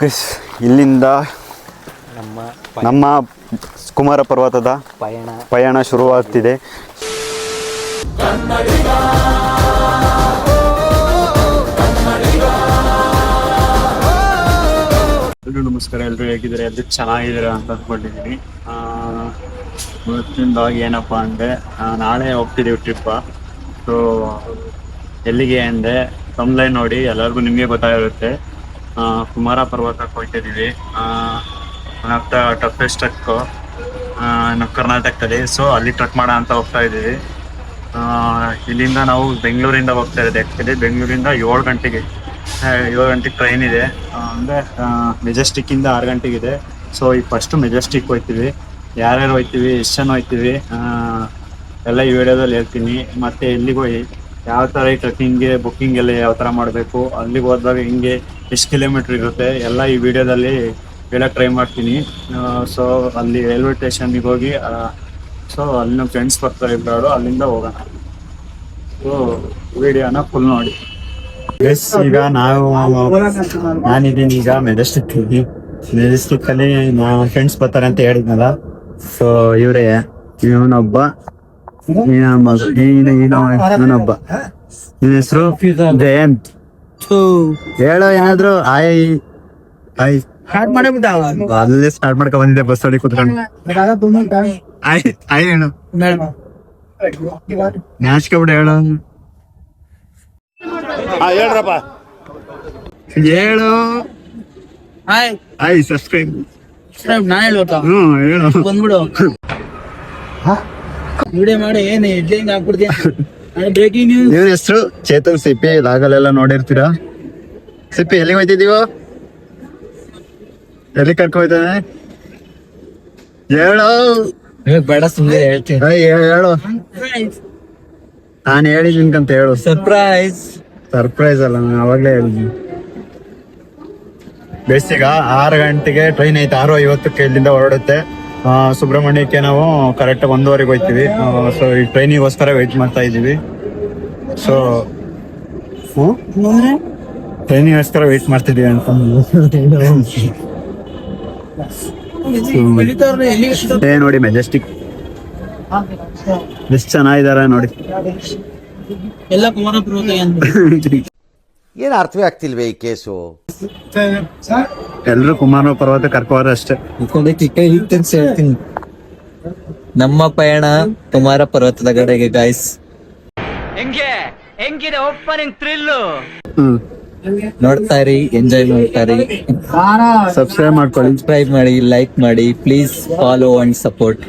Chris ಇಲ್ಲಿಂದ ನಮ್ಮ ನಮ್ಮ ಕುಮಾರ ಪರ್ವತದ ಪಯಣ ಶುರುವಾಗ್ತಿದೆ. ನಮಸ್ಕಾರ, ಎಲ್ಲರೂ ಹೇಗಿದ್ದಾರೆ? ಎಲ್ಲರೂ ಚೆನ್ನಾಗಿದ್ದೀರಾ ಅಂತ ಅಂದ್ಕೊಂಡಿದ್ದೀನಿ. ಇವತ್ತಿಂದಾಗ ಏನಪ್ಪ ಅಂದರೆ ನಾಳೆ ಹೋಗ್ತಿದ್ದೀವಿ ಟ್ರಿಪ್ಪ. ಸೊ ಎಲ್ಲಿಗೆ ಅಂದರೆ ತಮ್ಲೈನ್ ನೋಡಿ ಎಲ್ಲರಿಗೂ ನಿಮಗೆ ಗೊತ್ತಾಗಿರುತ್ತೆ. ಕುಮಾರ ಪರ್ವತಕ್ಕೆ ಹೋಗ್ತಿದ್ದೀವಿ. One of the toughest trek ನಮ್ಮ ಕರ್ನಾಟಕದಲ್ಲಿ. ಸೊ ಅಲ್ಲಿ ಟ್ರಕ್ ಮಾಡೋಣ ಅಂತ ಹೋಗ್ತಾ ಇದ್ದೀವಿ. ಇಲ್ಲಿಂದ ನಾವು ಬೆಂಗಳೂರಿಂದ ಹೋಗ್ತಾ ಇದ್ದೀವಿ. ಆ್ಯಕ್ಚುಲಿ ಬೆಂಗಳೂರಿಂದ 7 ಗಂಟೆಗೆ ಟ್ರೈನ್ ಇದೆ. ಅಂದರೆ ಮೆಜೆಸ್ಟಿಕ್ಕಿಂದ 6 ಗಂಟೆಗಿದೆ. ಸೊ ಈಗ ಫಸ್ಟು ಮೆಜೆಸ್ಟಿಕ್ ಹೋಗ್ತೀವಿ. ಯಾರ್ಯಾರು ಹೋಗ್ತೀವಿ, ಎಷ್ಟು ಜನ ಹೋಗ್ತೀವಿ ಎಲ್ಲ ಈ ವಿಡಿಯೋದಲ್ಲಿ ಹೇಳ್ತೀನಿ. ಮತ್ತು ಎಲ್ಲಿಗೆ ಹೋಗಿ ಯಾವ ಥರ ಈ ಟ್ರೆಕ್ಕಿಂಗ್ಗೆ ಬುಕ್ಕಿಂಗ್ ಎಲ್ಲ ಯಾವ ಥರ ಮಾಡಬೇಕು, ಅಲ್ಲಿಗೆ ಹೋದಾಗ ಹಿಂಗೆ ಎಷ್ಟು ಕಿಲೋಮೀಟ್ರ್ ಇರುತ್ತೆ ಎಲ್ಲ ಈ ವಿಡಿಯೋದಲ್ಲಿ ಹೇಳಕ್ಕೆ ಟ್ರೈ ಮಾಡ್ತೀನಿ. ಸೊ ಅಲ್ಲಿ ರೈಲ್ವೆ ಸ್ಟೇಷನ್ಗೆ ಹೋಗಿ ಸೊ ಅಲ್ಲಿ ನಮ್ಮ ಫ್ರೆಂಡ್ಸ್ ಬರ್ತಾರೆ ಇಬ್ಬರು, ಅಲ್ಲಿಂದ ಹೋಗೋಣ. ಸೊ ವಿಡಿಯೋನ ಫುಲ್ ನೋಡಿ. ಈಗ ನಾನಿದ್ದೀನಿ ಈಗ ಮೆಜೆಸ್ಟಿಕ್ಕಲ್ಲಿ ಫ್ರೆಂಡ್ಸ್ ಬರ್ತಾರೆ ಅಂತ ಹೇಳಿದ್ನಲ್ಲ. ಸೊ ಇವರೇ, ಇವನೊಬ್ಬ, ಇವನೊಬ್ಬ. ನಿನ್ನ ಹೆಸರು ಜಯಂತ್. ಹೇಳೋ ಏನಾದ್ರು ಅಲ್ಲೇ ಸ್ಟಾರ್ಟ್ ಮಾಡ್ಕೊ ಬಂದಿದ್ದೆ ಬಸ್ ಅಲ್ಲಿ ಕುತ್ಕೊಂಡು. ಹೇಳು ನಾಚ್ಕೊಬಿಡ, ಹೇಳು ಹೇಳ್ರಪ್ಪ, ಹೇಳು. ಸಬ್ಸ್ಕ್ರೈಬ್ ನಾ ಹೇಳ್ಬೇಕಾ? ಹೇಳು ಬಂದ್ಬಿಡು ವಿಡಿಯೋ ಮಾಡಿ. ಏನು ಹೆಡ್ಲೈನ್ ಹಾಕ್ಬಿಡ್ತೀನಿ. Breaking news. ಇವ್ರ ಹೆಸರು ಚೇತನ್. ಸಿಪಿ ಲಾಗಲ್ಲೆಲ್ಲ ನೋಡಿರ್ತೀರಾ. ಸಿಪಿ ಎಲ್ಲಿಗೆ ಹೋಯ್ತಿದೀವ? ಎಲ್ಲಿ ಕರ್ಕೋಯ್ತಾನೆ? ಹೇಳು. ಬೇಡ ಸುಮ್ಮನೆ ಹೇಳ್ತೀನಿ. ಹೇಳು, ನಾನು ಹೇಳಿದ್ದೀನಿಕಂತ ಹೇಳು. ಸರ್ಪ್ರೈಸ್ ಅಲ್ಲ, ನಾನು ಅವಾಗಲೇ ಹೇಳಿದ್ದೀನಿ. ಬೇಸಿಗ 6 ಗಂಟೆಗೆ ಟ್ರೈನ್ ಐತೆ. 6:50 ಇಲ್ಲಿಂದ ಹೊರಡುತ್ತೆ. ಸುಬ್ರಹ್ಮಣ್ಯಕ್ಕೆ ನಾವು ಕರೆಕ್ಟ್ 1:15 ಹೋಗ್ತೀವಿ. ಸೊ ಈ ಟ್ರೈನಿಗೋಸ್ಕರ ವೆಯ್ಟ್ ಮಾಡ್ತಾ ಇದ್ದೀವಿ. ಸೊ ಟ್ರೈನಿಗೋಸ್ಕರ ವೆಯ್ಟ್ ಮಾಡ್ತಿದ್ದೀವಿ ಅಂತ ನೋಡಿ. ಮೆಜೆಸ್ಟಿಕ್ ಎಷ್ಟು ಚೆನ್ನಾಗಿದ್ದಾರೆ ನೋಡಿ. ಎಲ್ಲ ಕುಮಾರ ಪರ್ವತ ಏನು ಅರ್ಥವೇ ಆಗ್ತಿಲ್ವೇ ಈ ಕೇಸು? ಎಲ್ರು ಕುಮಾರ ಪರ್ವತ ಕರ್ಕೋರು ಅಷ್ಟೇ. ಹೇಳ್ತೀನಿ. ನಮ್ಮ ಪಯಣ ಕುಮಾರ ಪರ್ವತದ ಕಡೆಗೆ ಗಾಯ್ಸ್. ಹೆಂಗಿದೆ ಓಪನಿಂಗ್ ಥ್ರಿಲ್ಲು? ನೋಡ್ತಾ ಇರಿ, ಎಂಜಾಯ್ ಮಾಡ್ತಾ ಇರಿ. ಸಬ್ಸ್ಕ್ರೈಬ್ ಮಾಡಿ, ಲೈಕ್ ಮಾಡಿ, ಪ್ಲೀಸ್ ಫಾಲೋ ಅಂಡ್ ಸಪೋರ್ಟ್.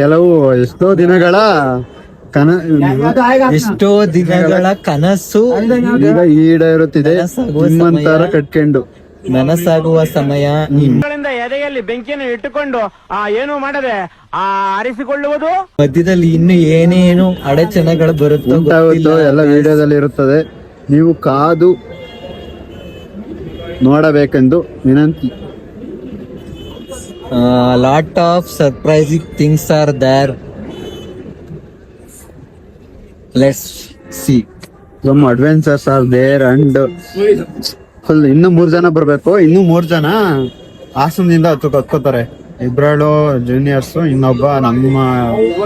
ಕೆಲವು ಎಷ್ಟೋ ದಿನಗಳ ಕನಸು ಈಗ ಈಡೇರುತ್ತಿದೆ. ನಿಮ್ಮಂತರ ಕಟ್ಕೊಂಡು ನನಸಾಗುವ ಸಮಯ. ಎದೆಯಲ್ಲಿ ಬೆಂಕಿಯನ್ನು ಇಟ್ಟುಕೊಂಡು ಏನು ಮಾಡದೆ ಆರಿಸಿಕೊಳ್ಳುವುದು. ಮಧ್ಯದಲ್ಲಿ ಇನ್ನು ಏನೇನು ಅಡಚಣೆಗಳು ಬರುತ್ತೋ ಎಲ್ಲ ವಿಡಿಯೋದಲ್ಲಿ ಇರುತ್ತದೆ. ನೀವು ಕಾದು ನೋಡಬೇಕೆಂದು ವಿನಂತಿ. Lot of surprising things are there. Let's see. Some adventures are there and full. ಇನ್ನು 3 ಜನ ಬರ್ಬೇಕು. ಇನ್ನು 3 ಜನ ಹಾಸನದಿಂದ ಹತ್ಕೋತಾರೆ. ಇಬ್ರಾಳು ಜೂನಿಯರ್ಸ್, ಇನ್ನೊಬ್ಬ ನಮ್ಮ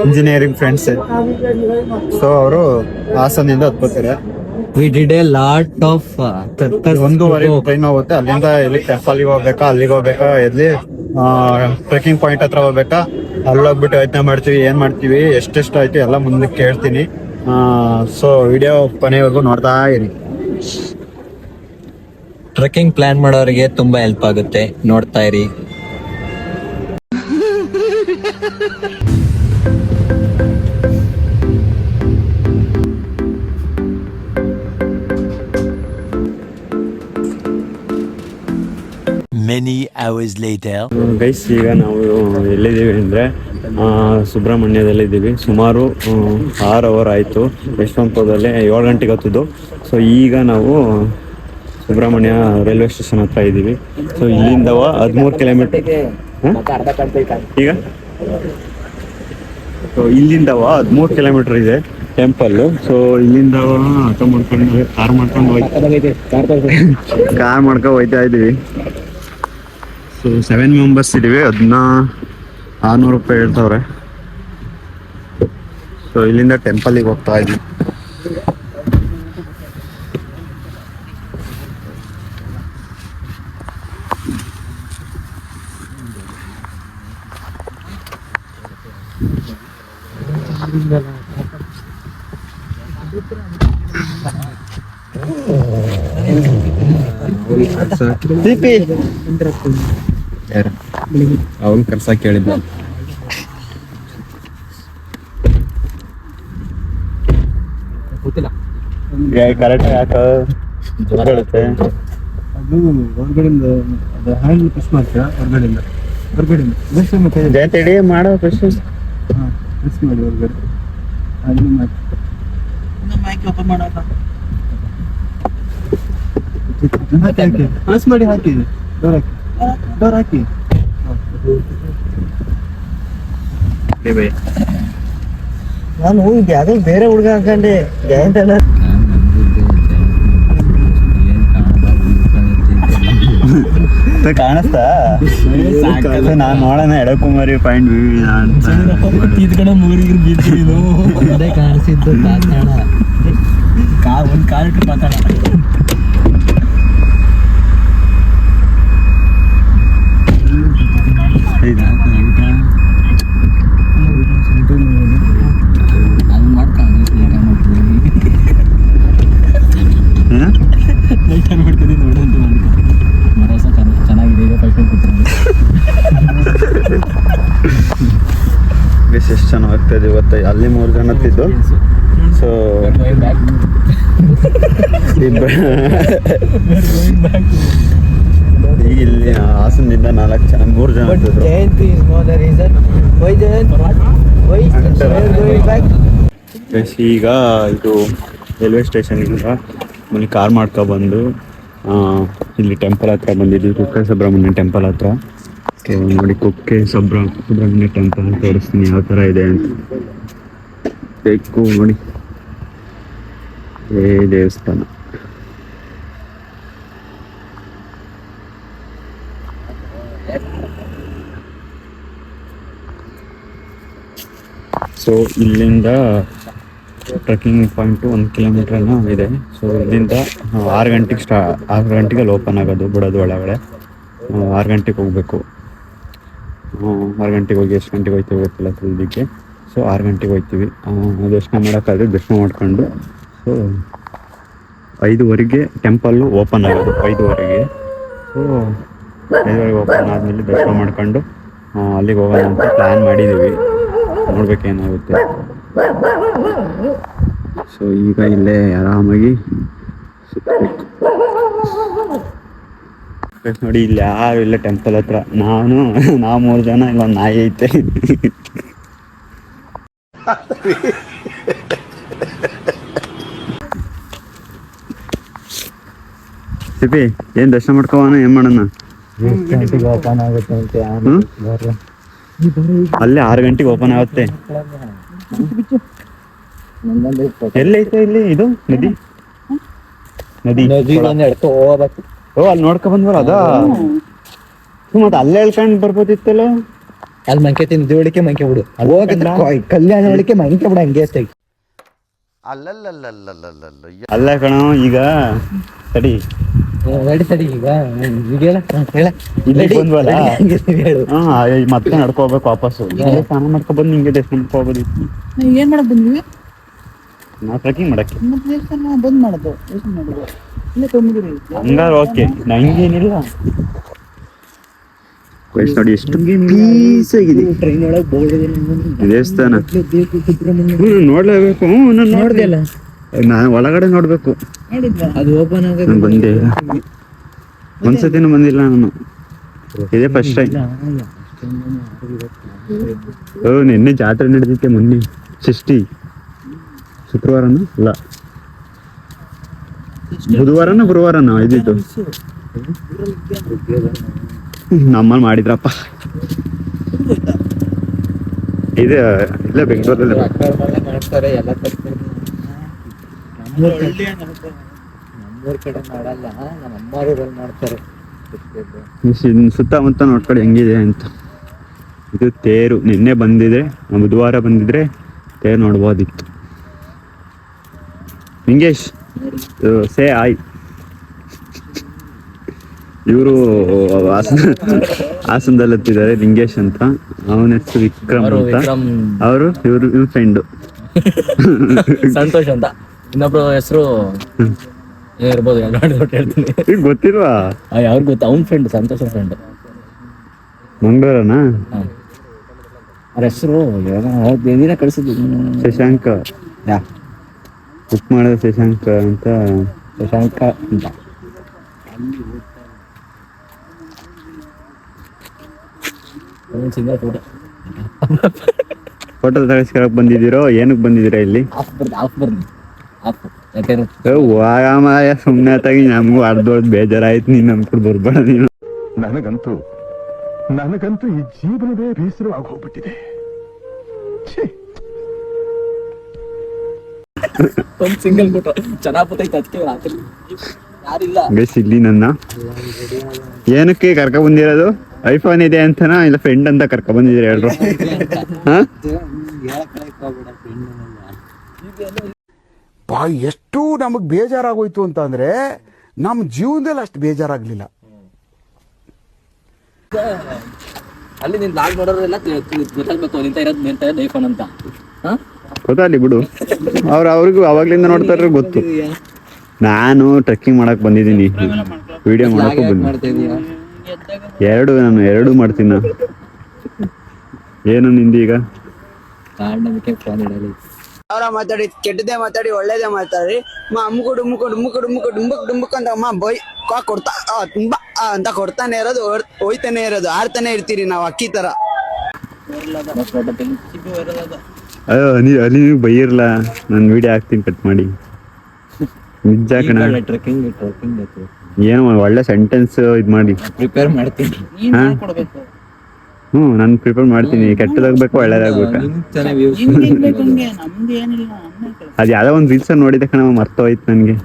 ಇಂಜಿನಿಯರಿಂಗ್ ಫ್ರೆಂಡ್ಸ್. ಸೊ ಅವರು ಹಾಸನದಿಂದ ಹತ್ಕೋತಾರೆ. We did a lot of 1:15 train ಹೋಗುತ್ತೆ. ಅಲ್ಲಿಂದ ಎಲ್ಲಿ ಟೆಂಪಲ್ಗೆ ಹೋಗ್ಬೇಕಾ, ಅಲ್ಲಿಗೆ ಹೋಗ್ಬೇಕಾ, ಎಲ್ಲಿ ಟ್ರೆಕ್ಕಿಂಗ್ ಪಾಯಿಂಟ್ ಹತ್ರ ಹೋಗ್ಬೇಕಾ, ಅಲ್ಲಿ ಹೋಗ್ಬಿಟ್ಟು ಯೋಚನೆ ಮಾಡ್ತೀವಿ, ಏನ್ ಮಾಡ್ತೀವಿ, ಎಷ್ಟೆಷ್ಟು ಆಯ್ತು ಎಲ್ಲ ಮುಂದಕ್ಕೆ ಹೇಳ್ತೀನಿ. ಸೊ ವಿಡಿಯೋ ಕೊನೆವರೆಗೂ ನೋಡ್ತಾ ಇರಿ. ಟ್ರೆಕ್ಕಿಂಗ್ ಪ್ಲಾನ್ ಮಾಡೋರಿಗೆ ತುಂಬಾ ಹೆಲ್ಪ್ ಆಗುತ್ತೆ, ನೋಡ್ತಾ ಇರಿ. Many hours later. ಗೈಸ್, ಈಗ ನಾವು ಎಲ್ಲಿದ್ದೀವಿ ಅಂದರೆ ಸುಬ್ರಹ್ಮಣ್ಯದಲ್ಲಿದ್ದೀವಿ. ಸುಮಾರು 6 ಅವರ್ ಆಯಿತು. ಯಶವಂತಪುರದಲ್ಲಿ 7 ಗಂಟೆಗೆ ಹತ್ತಿದ್ದು. ಸೊ ಈಗ ನಾವು ಸುಬ್ರಹ್ಮಣ್ಯ ರೈಲ್ವೆ ಸ್ಟೇಷನ್ ಹತ್ರ ಇದ್ದೀವಿ. ಸೊ ಇಲ್ಲಿಂದ 13 ಕಿಲೋಮೀಟರ್. ಈಗ ಸೊ ಇಲ್ಲಿಂದ 13 ಕಿಲೋಮೀಟರ್ ಇದೆ. ಟೆಂಪಲ್. ಸೊ ಇಲ್ಲಿಂದ ಆಟೋ ಮಾಡ್ಕೊಂಡು ಕಾರ್ ಮಾಡ್ಕೊಂಡು ಹೋಯ್ತಾ ಇದೀವಿ. ಸೊ 7 ಮೆಂಬರ್ಸ್ ಇದೀವಿ. ಅದನ್ನ 600 ರೂಪಾಯಿ ಹೇಳ್ತವ್ರೆ. ಸೊ ಇಲ್ಲಿಂದ ಟೆಂಪಲ್ಗೆ ಹೋಗ್ತಾ ಇದ್ವಿ. ಅವನ್ ಕರ್ಸಕ್ ಕೇಳಿದ್ದ. ಕರೆಕ್ಟ್ ಯಾಕೆ ಬರುತ್ತೆ ಅದು ಹೊರಗಡೆಯಿಂದ ಅದು ಹ್ಯಾಂಡ್ ಪ್ರೆಸ್ ಮಾಡ್ತೀರಾ ಹೊರಗಡೆಯಿಂದ ಜಯಂತಿ ಮಾಡೋ ಪ್ರಶ್ನೆ. ಹಾಂ ಪ್ರೆಸ್ ಮಾಡಿ ಹೊರಗಡೆ ಅದನ್ನು ಮಾಡಿ ಹಾಕಿ ಪ್ರೆಸ್ ಮಾಡಿ ಹಾಕಿ ಡೋರ್ ಹಾಕಿ ನಾನು ಯಾವುದೋ ಬೇರೆ ಹುಡುಗ ಅನ್ಕೊಂಡೆ ಜಯಂತ್ ಅಲ್ಲ. ಕಾಣಿಸ್ತಾ ನಾನ್ ನೋಡೋಣ ಎಡಕುಮಾರಿ ಪಾಯಿಂಟ್ ಕಾಣಿಸಿದ್ದು ಒಂದ್ ಕಾಲಿಟ್ಟು ಮಾತಾಡ. ಅದು ಮಾಡ್ಕೊಂಡು ನೋಡಂತ ಮಾಡ್ಕೊ ಮರಸ ಚೆನ್ನಾಗಿದೆ. ಈಗ ಎಷ್ಟು ಚೆನ್ನಾಗ್ತದೆ ಇವತ್ತು. ಅಲ್ಲಿ 3 ಜನ ಹತ್ತಿದ್ದು. ಸೊ ಈಗ ಇಲ್ಲಿ ಹಾಸನದಿಂದ 4 ಜನ 3 ಜನ ಹತ್ತಿದ್ರು. ಈಗ ಇದು ರೈಲ್ವೆ ಸ್ಟೇಷನಿಂದ ಮನೆ ಕಾರ್ ಮಾಡ್ಕೊಬಂದು ಇಲ್ಲಿ ಟೆಂಪಲ್ ಹತ್ರ ಬಂದಿದ್ವಿ. ಕುಕ್ಕೆ ಸುಬ್ರಹ್ಮಣ್ಯ ಟೆಂಪಲ್ ಹತ್ರ. ನೋಡಿ ಕುಕ್ಕೆ ಸುಬ್ರಹ್ಮಣ್ಯ ಟೆಂಪಲ್ ತೋರಿಸ್ತೀನಿ ಯಾವ ಥರ ಇದೆ ಅಂತ. ಬೇಕು ನೋಡಿ ದೇವಸ್ಥಾನ. ಸೊ ಇಲ್ಲಿಂದ ಟ್ರೆಕ್ಕಿಂಗ್ ಪಾಯಿಂಟು 1 ಕಿಲೋಮೀಟರ್ ಇದೆ. ಸೊ ಇಲ್ಲಿಂದ 6 ಗಂಟೆಗೆ 6 ಗಂಟೆಗೆ ಓಪನ್ ಆಗೋದು, ಬಿಡೋದು ಒಳಗಡೆ. 6 ಗಂಟೆಗೆ ಹೋಗ್ಬೇಕು. 6 ಗಂಟೆಗೆ ಹೋಗಿ ಎಷ್ಟು ಗಂಟೆಗೆ ಹೋಗ್ತೀವಿ ಗೊತ್ತಿಲ್ಲ ತಿಳಿದಿಕ್ಕೆ. ಸೊ 6 ಗಂಟೆಗೆ ಹೋಗ್ತೀವಿ. ದರ್ಶನ ಮಾಡೋಕ್ಕಾದ್ರೆ ದರ್ಶನ ಮಾಡ್ಕೊಂಡು. ಸೊ 5:15 ಟೆಂಪಲ್ಲು ಓಪನ್ ಆಗೋದು. 5:15. ಸೊ 5:15 ಓಪನ್ ಆದಮೇಲೆ ದರ್ಶನ ಮಾಡ್ಕೊಂಡು ಅಲ್ಲಿಗೆ ಹೋಗೋಣ ಅಂತ ಪ್ಲ್ಯಾನ್ ಮಾಡಿದ್ದೀವಿ. ನೋಡ್ಬೇಕೇನಾಗುತ್ತೆ. ಸೊ ಈಗ ಇಲ್ಲೇ ಆರಾಮಾಗಿ ಸುತ್ತಬೇಕು. ನೋಡಿ ಇಲ್ಲಿ ಯಾರು ಇಲ್ಲ ಟೆಂಪಲ್ ಹತ್ರ. ನಾವು 3 ಜನ, ಇಲ್ಲೊಂದು ನಾಯಿ ಐತೆ. ಸಿಪಿ ಏನ್ ದರ್ಶನ ಮಾಡ್ಕೋಣ, ಏನ್ ಮಾಡೋಣ? ಓಪನ್ ಆಗುತ್ತೆ ಅಂತ ಅಲ್ಲೇ 6 ಗಂಟೆಗೆ ಓಪನ್ ಆಗುತ್ತೆ. ಎಲ್ಲೈತೆ ಇಲ್ಲಿ ಇದು ನದಿ? ಹೋಗ್ಬೇಕು. ಓ ಅಲ್ಲಿ ನೋಡ್ಕೊ ಬಂದ್ವಲ್ಲ ಅದ. ಮತ್ತೆ ಅಲ್ಲೇ ಹೇಳ್ಕೊಂಡು ಬರ್ಬೋದಿತ್ತಲ್ಲ. ಅಲ್ಲಿ ಮಂಕೆ ತಿಂದು ಹೊಡಿಕೆ ಮಂಕೆ ಬಿಡು. ಕಲ್ಯಾಣ ಹೊಡಿಕೆ ಮಂಕೆ ಬಿಡು. ಹಂಗೆ ಅಷ್ಟೇ. ಅಲ್ಲ ಕಣೋ ಈಗ ತಡಿ ತಡಿ ಈಗ ಇಲ್ಲಿ ಬಂದ್ವಲ್ಲ. ಮತ್ತೆ ನಡ್ಕೋಬೇಕು ವಾಪಸ್ಸು. ಸ್ನಾನ ಮಾಡ್ಕೊಂಡ್ ಬಂದು ಹಿಂಗೆ ದರ್ಶನ ಮಾಡ್ಕೋಬೋದಿತ್ತು. ಏನ್ ಮಾಡಕ್ ಬಂದ್ವಿ? ನಾವು ಟ್ರೆಕ್ಕಿಂಗ್ ಮಾಡಕ್ಕೆ. ಬಂದ್ ಮಾಡೋದು ಇಲ್ಲೇ ತೊಗೊಂಡಿರಿ. ಹಂಗಾರ ಓಕೆ, ನಂಗೇನಿಲ್ಲ. ನೋಡಿ ಎಷ್ಟು ಪೀಸ್ ಆಗಿದೆ ಟ್ರೈನ್ ಒಳಗೆ ಬೋರ್ಡ್ ದೇವಸ್ಥಾನ. ನೋಡ್ಲೇಬೇಕು. ನೋಡ್ದೆ ಅಲ್ಲ, ನಾನು ಒಳಗಡೆ ನೋಡ್ಬೇಕು. ಅದು ಓಪನ್ ಆಗ ಬಂದೆ, ಒಂದ್ಸತಿನೂ ಬಂದಿಲ್ಲ ನಾನು. ಇದೇ ಫಸ್ಟ್ ಟೈಮ್. ನಿನ್ನೆ ಜಾತ್ರೆ ನಡೆದಿತ್ತೆ. ಮೊನ್ನೆ ಷಷ್ಠಿ ಶುಕ್ರವಾರನ ಅಲ್ಲ ಬುಧವಾರನ ಗುರುವಾರನ ಇದ್ದಿತ್ತು. ನಮ್ಮಲ್ಲಿ ಮಾಡಿದ್ರಪ್ಪ. ಇದು ಇಲ್ಲ ಬೆಂಗಳೂರಲ್ಲಿ ಮಾಡ್ತಾರೆ ಎಲ್ಲ. ನಮ್ಮೂರ್ ಕಡೆ ಮಾಡಲ್ಲ, ನಮ್ಮ ಅಮ್ಮವ್ರಲ್ಲಿ ಮಾಡ್ತಾರೆ. ಸುತ್ತಮುತ್ತ ನೋಡ್ಕೊಳ್ಳಿ ಹೆಂಗಿದೆ ಅಂತ. ಇದು ತೇರು. ನಿನ್ನೆ ಬಂದಿದ್ರೆ, ಬುಧವಾರ ಬಂದಿದ್ರೆ ತೇರು ನೋಡ್ಬೋದಿತ್ತು. ನಿಂಗೇಶ್ ಸೇ ಆಯ್. ಇವರು ಹಾಸನದಲ್ಲಿ ಹತ್ತಿದ್ದಾರೆ, ಲಿಂಗೇಶ್ ಅಂತ. ಅವನ ಹೆಸರು ವಿಕ್ರಮ್ ಅಂತ. ಅವರು ಇವ್ರ ಫ್ರೆಂಡು ಸಂತೋಷ್ ಅಂತ. ಇನ್ನೊಬ್ರು ಹೆಸರು ಇರ್ಬೋದು, ಹೇಳ್ತೀನಿ. ಈಗ ಗೊತ್ತಿಲ್ವಾ? ಯಾವ್ದು ಗೊತ್ತ? ಅವ್ನ ಫ್ರೆಂಡ್, ಸಂತೋಷ್ ಫ್ರೆಂಡ್. ಮಂಗಳೂರನಾ? ಅವ್ರ ಹೆಸರು ದಿನ ಕಳಿಸಿದ್ವಿ. ಶಶಾಂಕ. ಬುಕ್ ಮಾಡಿದ ಶಶಾಂಕ ಅಂತ. ಶಶಾಂಕ ಅಂತ. ಫೋಟೋ ತಗಸ್ಕೊಳಕ್ ಬಂದಿದ್ದೀರೋ ಏನಕ್ಕೆ ಬಂದಿದ್ದೀರಾ ಇಲ್ಲಿ? ವಾಮಾಯ ಸುಮ್ಮನೆ ತಾಗಿ ನಮಗೂ ಅರ್ಧೋದ್ ಬೇಜಾರಾಯ್ತು. ನೀನ್ ನಮ್ ಕೂಡ ಬರ್ಬೇಡ ನೀನು. ನನಗಂತೂ ಈ ಜೀವನವೇ ಬೇಸರವಾಗಿ ಹೋಗ್ಬಿಟ್ಟಿದೆ. ಒಂದ್ ಸಿಂಗಲ್ ಫೋಟೋ ಚೆನ್ನಾಗಿ ಅದಕ್ಕೆ ಯಾರಿಲ್ಲ. ಇಲ್ಲಿ ನನ್ನ ಏನಕ್ಕೆ ಕರ್ಕ ಬಂದಿರೋದು? ಐಫೋನ್ ಇದೆ ಅಂತನಾ ಇಲ್ಲ ಫ್ರೆಂಡ್ ಅಂತ ಕರ್ಕ ಬಂದಿದ್ದೀರ ಹೇಳ್ರು? ಎಷ್ಟು ನಮಗ್ ಬೇಜಾರಾಗೋಯ್ತು ಅಂತ ಅಂದ್ರೆ ನಮ್ಮ ಜೀವನದಲ್ಲಿ ಅಷ್ಟು ಬೇಜಾರಾಗ್ಲಿಲ್ಲ. ಅಲ್ಲಿ ನಿನ್ ಲಾಗ್ ನೋಡೋರೆಲ್ಲ ಗೊತ್ತಾಗ್ಬೇಕು ನಿಂತ ಇರೋದು ಐಫೋನ್ ಅಂತ. ಗೊತ್ತಾಗ್ಲಿ ಬಿಡು, ಅವ್ರಿಗೂ ಅವಾಗ್ಲಿಂದ ನೋಡ್ತಾರ ಗೊತ್ತು. ನಾನು ಟ್ರೆಕ್ಕಿಂಗ್ ಮಾಡಕ್ ಬಂದಿದ್ದೀನಿ, ವಿಡಿಯೋ ಮಾಡಕ್ಕೂ ಬಂದಿದ್ದೀನಿ. ನಾನು ಎರಡು ಮಾಡ್ತೀನಿ. ಏನು ನಿಂದು ಈಗ? ಅವರ ಮಾತಾಡಿ ಕೆಟ್ಟದೇ ಮಾತಾಡಿ ಒಳ್ಳೇದೇ ಮಾತಾಡಿ ಅಮ್ಮುಕು ಡುಮ್ಮುಕು ಡುಮ್ಮುಕು ಡುಮ್ಮುಕು ಡುಂಬಕ್ ಡುಂಬಕ್ ಅಂತ ಅಮ್ಮ ಬೈ ಕೊಡ್ತಾ ತುಂಬಾ ಅಂತ ಕೊಡ್ತಾನೆ ಇರೋದು, ಹೋಯ್ತಾನೆ ಇರೋದು, ಆಡ್ತಾನೆ ಇರ್ತೀರಿ ನಾವು ಅಕ್ಕಿ ತರ. ಅಯ್ಯೋ ಅಲ್ಲಿ ನೀವು ಬೈಯಿರ್ಲ, ನಾನು ವಿಡಿಯೋ ಹಾಕ್ತೀನಿ ಕಟ್ ಮಾಡಿ. ನಿಜ ಕಣ. ಏನೋ ಒಳ್ಳೆ ಸೆಂಟೆನ್ಸ್ ಇದ್ ಮಾಡಿ ಪ್ರಿಪೇರ್ ಮಾಡ್ತೀನಿ. ನಾನು ಪ್ರಿಪೇರ್ ಮಾಡ್ತೀನಿ. ಕೆಟ್ಟದಾಗ್ಬೇಕು ಒಳ್ಳೇದಾಗ್ಬೇಕು. ಅದ್ ಯಾವ್ದೋ ಒಂದ್ ರೀಲ್ಸ್ ನೋಡಿದ ಕಣ, ಮರ್ತೋಯ್ತು ನನ್ಗೆ.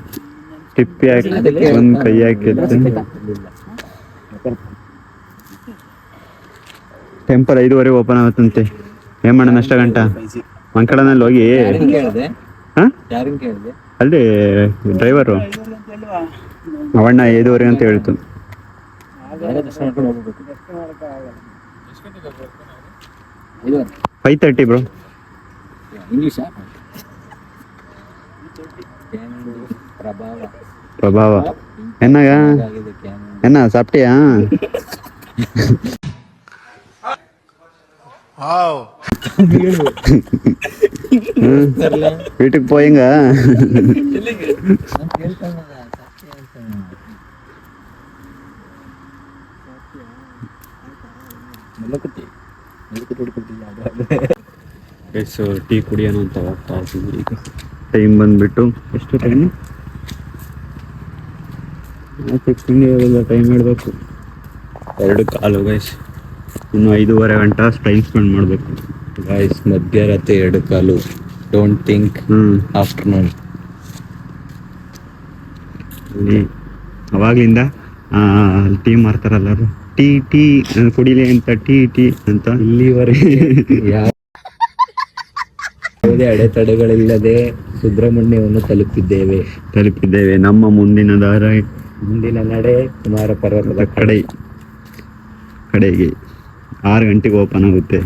ಟಿಪ್ಪಿ ಹಾಕಿ ಒಂದ್ ಕೈ ಹಾಕಿ ಟೆಂಪಲ್ 5:15 ಓಪನ್ ಆಗುತ್ತಂತೆ. ಏನ್ ಮಾಡೋಣ ಅಷ್ಟ ಗಂಟ ಮಂಕಳನಲ್ಲಿ ಹೋಗಿ. ಅಲ್ಲಿ ಡ್ರೈವರು ಅವಣ್ಣ 5:15 ಅಂತ ಹೇಳ್ತು. 5:30 ಬ್ರೋ. ಪ್ರಭಾವ என்ன சாப்பிட்டியா? வீட்டுக்கு போயங்க. ಟೀ ಕುಡಿಯೋಣ ಅಂತ ಹೋಗ್ತಾ ಇದ್ದೀವಿ. ಈಗ ಟೈಮ್ ಬಂದ್ಬಿಟ್ಟು ಎಷ್ಟು ಟೈಮ್? ಟೈಮ್ ಹೇಳ್ಬೇಕು 2:15 ಗೈಸ್. ಇನ್ನು 5:15 ಗಂಟೆ ಟೈಮ್ ಸ್ಪೆಂಡ್ ಮಾಡಬೇಕು ಗೈಸ್. ಮಧ್ಯರಾತ್ರಿ 2:15. Don't think afternoon. ಅಲ್ಲಿ ಅವಾಗ್ಲಿಂದ ಟೀ ಮಾರ್ತಾರಲ್ಲ, ಟೀ ಕುಡಿಲಿ ಅಂತ ಟೀ ಅಂತ. ಇಲ್ಲಿವರೆಗೆ ಯಾವುದೇ ಅಡೆತಡೆಗಳಿಲ್ಲದೆ ಸುಬ್ರಹ್ಮಣ್ಯವನ್ನು ತಲುಪಿದ್ದೇವೆ. ನಮ್ಮ ಮುಂದಿನ ನಡೆ ಕುಮಾರ ಪರ್ವತದ ಕಡೆಗೆ 6 ಗಂಟೆಗೆ ಓಪನ್ ಆಗುತ್ತೆ.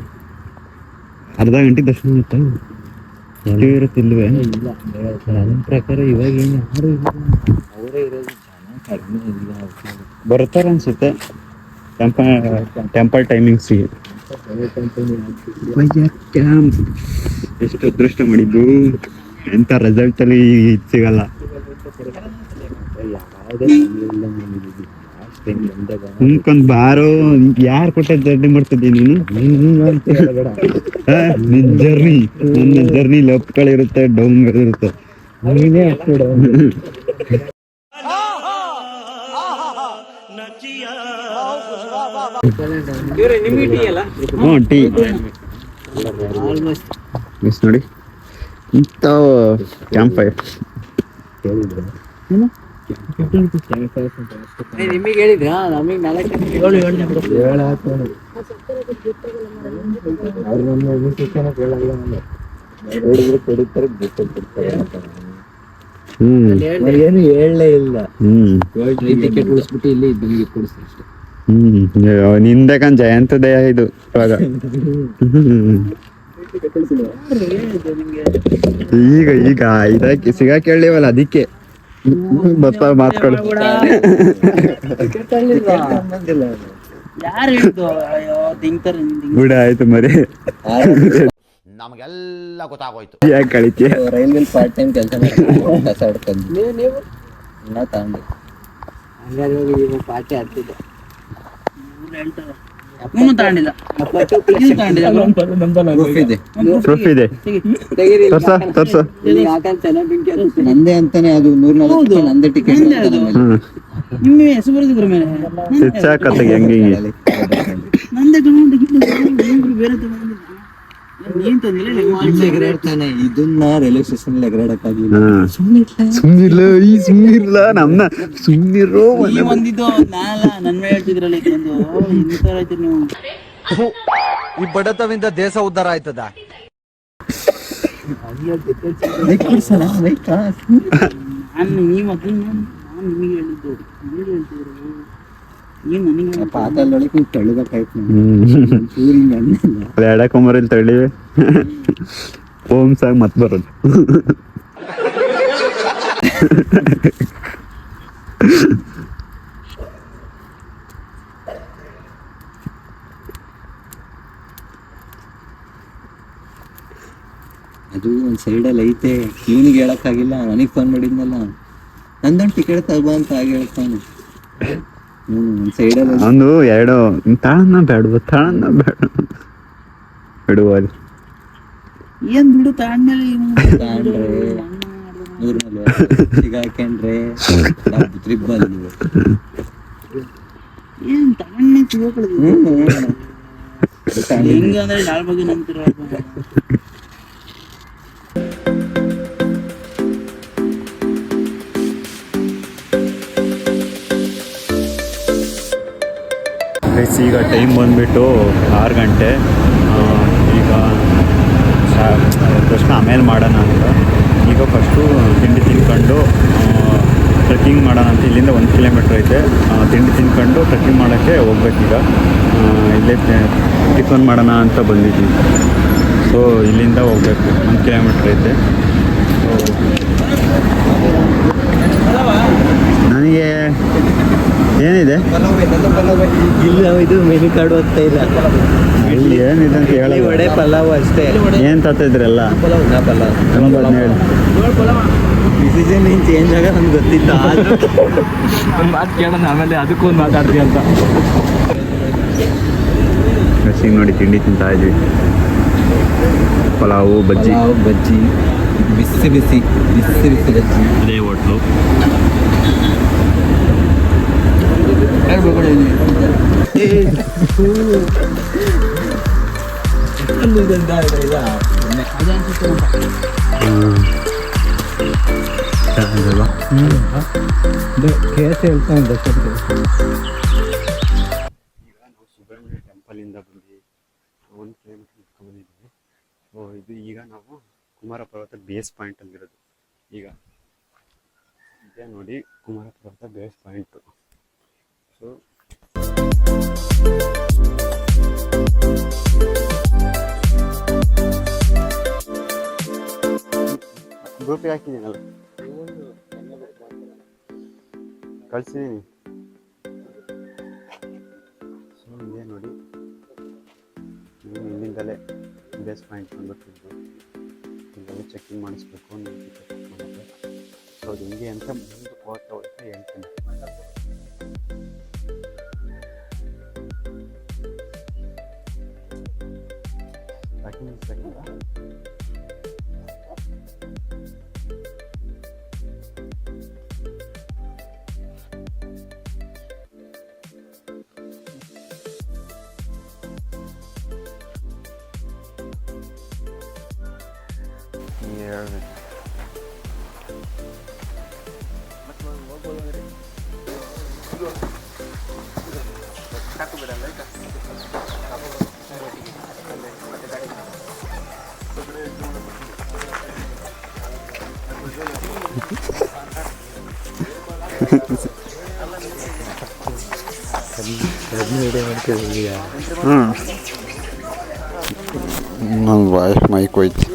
ಅರ್ಧ ಗಂಟೆಗೆ ದರ್ಶನ ಆಗುತ್ತಾ? ಇರುತ್ತಿಲ್ವೇ? ಇಲ್ಲ, ನನ್ನ ಪ್ರಕಾರ ಇವಾಗ ಏನು ಯಾರು ಇಲ್ಲ, ಅವರೇ ಇರೋದು. ಜನ ಕಡಿಮೆ ಇಲ್ಲ, ಬರ್ತಾರೆ ಅನ್ಸುತ್ತೆ ಟೆಂಪಲ್ ಟೈಮಿಂಗ್ಸ್. ಎಷ್ಟು ಅದೃಷ್ಟ ಮಾಡಿದ್ದು, ಎಂತ ರಿಸಲ್ಟ್ ಅಲ್ಲಿ ಸಿಗಲ್ಲ. ನಿನ್ಕೊಂದ್ ಬಾರೋ, ಯಾರು ಕೊಟ್ಟ ಜರ್ನಿ ಮಾಡ್ತಿದ್ದಿ ನೀನು? ನಿನ್ ಜರ್ನಿ, ನನ್ನ ಜರ್ನಿ ಲೆಫ್ಟ್ಗಳಿರುತ್ತೆ, ಡೌನ್ಗಳಿರುತ್ತೆ. ನೀನೇ ಹಾಕ್ಬಿಡ. ಟೀ ಮಿಸ್ ನೋಡಿ ಇಂಥ ಕ್ಯಾಂಪ್ ಫೈರ್. ಕೇಳಿದ್ರೆ ಏನು ನಿಮಗೆ ಹೇಳಿದ್ರಾ? ನಮಗೆ 4 ಅವ್ರು ನಮ್ಮ ಶಿಕ್ಷಣ ಕೇಳಲ್ಲ, ಹೇಳಿದ್ರೆ ಕೊಡುತ್ತಾರೆ, ಬಿಡ್ತಾರೆ ಅಂತ. ಏನು ಹೇಳಲೇ ಇಲ್ಲ. ಟಿಕೆಟ್ ಉಳಿಸ್ಬಿಟ್ಟು ಇಲ್ಲಿ ಇದ್ದಂಗೆ ಕೊಡಿಸ್ತಾರೆ ಅಷ್ಟೇ. ನಿಂದಕಂದ್ ಜಯಂತದೇ ಇದು ಇವಾಗ. ಈಗ ಇದಕ್ಕೆ ಸಿಗಾಕ ಹೇಳಿವಲ್ಲ ಅದಕ್ಕೆ ಬರ್ತಾವ ಮಾತುಗಳು. ಯಾರು ಹೇಳಿದ್ದು? ಅಯ್ಯೋ ತಿಂತಾರೆ ಬಿಡ ಆಯ್ತು ಮರಿ, ನಮಗೆಲ್ಲ ಗೊತ್ತಾಗೋಯ್ತು. ಯಾಕೆ ಕಳಿಕೆ ರೈಲ್ವೆ ಪಾರ್ಟ್ ಟೈಮ್ ಕೆಲಸ ಮಾಡ್ಕೊಂಡು ಕಸ ಹೊಡ್ಕೊಂಡು ನೀವು ಎಲ್ಲ ತಗೊಂಡು ಹಂಗಾದ್ರೆ ಪಾರ್ಟಿ ಆಗ್ತಿದ್ದೆ. ಅಪ್ಪನೂ ತಗೊಂಡಿಲ್ಲ, ಪ್ರೂಫ್ ಇದೆ, ತೋರ್ಸ. ನಂದೇ ಅಂತಾನೆ ಅದು 140 ನಂದೇ ಟಿಕೆಟ್. ನಿಮ್ಮ ಹೆಸರು ಬರೆದಿದ್ರ ಮೇಲೆ ಸಿಚ್ಚಾಕತ್ತಿಗೆ ಹೆಂಗೆ ನಂದೇ ತಗೊಂಡು ಬೇರೆ ತಗೊಂಡಿಲ್ಲ. ನೀನ್ ತಂದಿಲ್ಲ ಎಗರಾಡ್ತಾನೆ. ಇದನ್ನ ರೈಲ್ವೆ ಸ್ಟೇಷನ್ ಎಗರಾಡಕ್ಕಾಗಿಲ್ಲ. ಸುಮ್ನಿರ್ಲ ನಮ್ನ ಸುಮ್ನಿರೋ. ಒಂದಿದ್ದು ನಾನಲ್ಲ, ನನ್ನ ಮೇಲೆ ಹೇಳ್ತಿದ್ರಲ್ಲ ಇದೊಂದು ಇಂಥವ್ರು ಆಯ್ತು ನೀವು. ಈ ಬಡತವಿಂದ ದೇಶ ಉದ್ಧಾರ ಆಯ್ತದ. ನಾನು ಈ ಮಕ್ಕಳು ನಾನು ನಿಮಗೆ ಹೇಳಿದ್ದು, ನಿಮಗೆ ಹೇಳ್ತಿದ್ರು ನೀನ್ ನನಗೆ ಪಾತಲ್ದೊಳಗೆ ತಳ್ಬೇಕಾಯ್ತು. ಎಡಕೊಂಬರಲ್ಲಿ ತಳ್ಳಿವೆ ಓಮ್ಸ್ ಆಗಿ ಮತ್ ಬರೋದು. ಅದು ಒಂದ್ ಸೈಡಲ್ಲಿ ಐತೆ, ಇವನಿಗೆ ಹೇಳಕ್ಕಾಗಿಲ್ಲ. ನನಗೆ ಫೋನ್ ಮಾಡಿದ್ನಲ್ಲ, ನಂದೊಂದು ಟಿಕೆಟ್ ತಗೋ ಅಂತ ಆಗಿ ಹೇಳ್ತಾನೆ. ಒಂದ್ ಸೈಡಲ್ಲಿ ಒಂದು ಎರಡು ತಾಳನ್ನ ಬೇಡ ಬಿಡುವ ಏನ್ ಬಿಡು ತಾಂಡ್ಮೇಲೆ ತಗೊಂಡ್ರೆ 140 ಸಿಗಾಕೊಂಡ್ರೆ ತ್ರಿಬ್ಬಲ್. ಏನ್ ತಗೊಂಡೆ ಸಿಗೋಕೊಳ್ಳೋದು ಹೆಂಗ ಅಂದ್ರೆ ನಾಳೆ ಬಗ್ಗೆ ನಂಬ್ತಿರೋ. ಈಗ ಟೈಮ್ ಬಂದುಬಿಟ್ಟು 6 ಗಂಟೆ. ಈಗ ಪ್ರಶ್ನೆ ಆಮೇಲೆ ಮಾಡೋಣ ಅಂತ. ಈಗ ಫಸ್ಟು ತಿಂಡಿ ತಿನ್ಕೊಂಡು ಟ್ರೆಕ್ಕಿಂಗ್ ಮಾಡೋಣ ಅಂತ. ಇಲ್ಲಿಂದ 1 ಕಿಲೋಮೀಟ್ರ್ ಐತೆ. ತಿಂಡಿ ತಿನ್ಕೊಂಡು ಟ್ರೆಕ್ಕಿಂಗ್ ಮಾಡೋಕ್ಕೆ ಹೋಗ್ಬೇಕೀಗ. ಇಲ್ಲೇ ಟಿಫನ್ ಮಾಡೋಣ ಅಂತ ಬಂದಿದ್ದೀವಿ. ಸೊ ಇಲ್ಲಿಂದ ಹೋಗ್ಬೇಕು, 1 ಕಿಲೋಮೀಟ್ರ್ ಐತೆ. ನನಗೆ ಏನಿದೆ ಇಲ್ಲ, ಇದು ಮೆನು ಕಾರ್ಡ್ ಓದ್ತಾ ಇಲ್ಲ. ಇಲ್ಲಿ ಏನಿದೆ ಅಂತ ಹೇಳಿ. ವಡೆ ಪಲಾವ್ ಅಷ್ಟೇ. ಏನು ತತ್ತಿದ್ರಲ್ಲ ಡಿಸಿಷನ್ ಏನು ಚೇಂಜ್ ಆಗ ನಮ್ಗೆ ಗೊತ್ತಿಲ್ಲ. ಮಾತು ಕೇಳೋಣ, ಆಮೇಲೆ ಅದಕ್ಕೊಂದು ಮಾತಾಡ್ತೀವಿ ಅಂತ. ಈಗ ನೋಡಿ ತಿಂಡಿ ತಿಂತಾ ಇದ್ವಿ. ಪಲಾವು ಬಜ್ಜಿ ಬಿಸಿ ಬಿಸಿ ಬಜ್ಜಿ. ಅದೇ ಹೋಟ್ಲು. ಸುಬ್ರಹ್ಮಣ್ಯ ಟೆಂಪಲಿಂದ ಬಂದು 1 ಕಿಲೋಮೀಟರ್ ಬಂದಿದ್ದೀವಿ. ಸೊ ಇದು ಈಗ ನಾವು ಕುಮಾರ ಪರ್ವತ ಬೇಸ್ ಪಾಯಿಂಟಲ್ಲಿರೋದು. ಈಗ ಇದೇ ನೋಡಿ ಕುಮಾರ ಪರ್ವತ ಬೇಸ್ ಪಾಯಿಂಟು. ಸೊ ಗ್ರೂಪಿಗೆ ಹಾಕಿದ್ದೀನಲ್ಲ, ಕಳಿಸಿದ್ದೀನಿ. ಸೊ ಇದೇ ನೋಡಿ, ಇಲ್ಲಿಂದಲೇ ಬೇಸ್ ಪಾಯಿಂಟ್ ಬಂದ್ಬಿಟ್ಟಿದ್ದು. ಇಲ್ಲೆಲ್ಲ ಚೆಕಿಂಗ್ ಮಾಡಿಸ್ಬೇಕು ಮಾಡೋಕ್ಕೆ. ಸೊ ಅದು ಹೆಂಗೆ ಅಂತ ಮುಂದೆ ಹೋಗ್ತಾ ಹೇಳ್ತೀನಿ. ಹೇಳ್ಬೇಕು ನನ್ನ ವಾಯ್ಸ್ ಮೈಕ್ ಹೋಯ್ತು.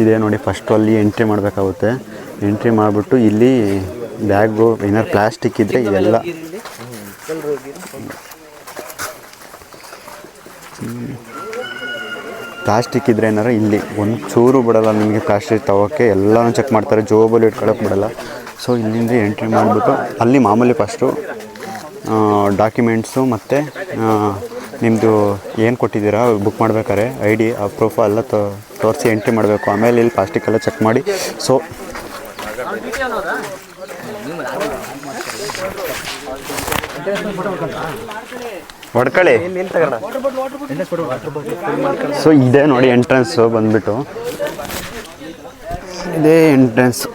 ಇದೆ ನೋಡಿ, ಫಸ್ಟು ಅಲ್ಲಿ ಎಂಟ್ರಿ ಮಾಡಬೇಕಾಗುತ್ತೆ. ಎಂಟ್ರಿ ಮಾಡಿಬಿಟ್ಟು ಇಲ್ಲಿ ಬ್ಯಾಗು ಏನಾರು ಪ್ಲಾಸ್ಟಿಕ್ ಇದ್ದರೆ ಇದೆಲ್ಲ ಪ್ಲಾಸ್ಟಿಕ್ ಇದ್ದರೆ ಏನಾರು ಇಲ್ಲಿ ಒಂದು ಚೂರು ಬಿಡೋಲ್ಲ ನಿಮಗೆ. ಪ್ಲಾಸ್ಟಿಕ್ ತಗೋಕ್ಕೆ ಎಲ್ಲನೂ ಚೆಕ್ ಮಾಡ್ತಾರೆ, ಜೋಬಲ್ಲಿ ಇಟ್ಕೊಳ್ಳೋಕೆ ಬಿಡೋಲ್ಲ. ಸೊ ಇಲ್ಲಿಂದ ಎಂಟ್ರಿ ಮಾಡಿಬಿಟ್ಟು ಅಲ್ಲಿ ಮಾಮೂಲಿ ಫಸ್ಟು ಡಾಕ್ಯುಮೆಂಟ್ಸು ಮತ್ತು ನಿಮ್ಮದು ಏನು ಕೊಟ್ಟಿದ್ದೀರಾ ಬುಕ್ ಮಾಡ್ಬೇಕಾದ್ರೆ ID ಆ ಪ್ರೂಫು ಎಲ್ಲ ತೋರಿಸಿ ಎಂಟ್ರಿ ಮಾಡಬೇಕು. ಆಮೇಲೆ ಇಲ್ಲಿ ಪ್ಲಾಸ್ಟಿಕ್ ಎಲ್ಲ ಚೆಕ್ ಮಾಡಿ. ಸೊ ಹೊಡ್ಕೊಳ್ಳಿ. ಸೊ ಇದೇ ನೋಡಿ ಎಂಟ್ರೆನ್ಸು ಬಂದುಬಿಟ್ಟು ಇದೇ ಎಂಟ್ರೆನ್ಸು.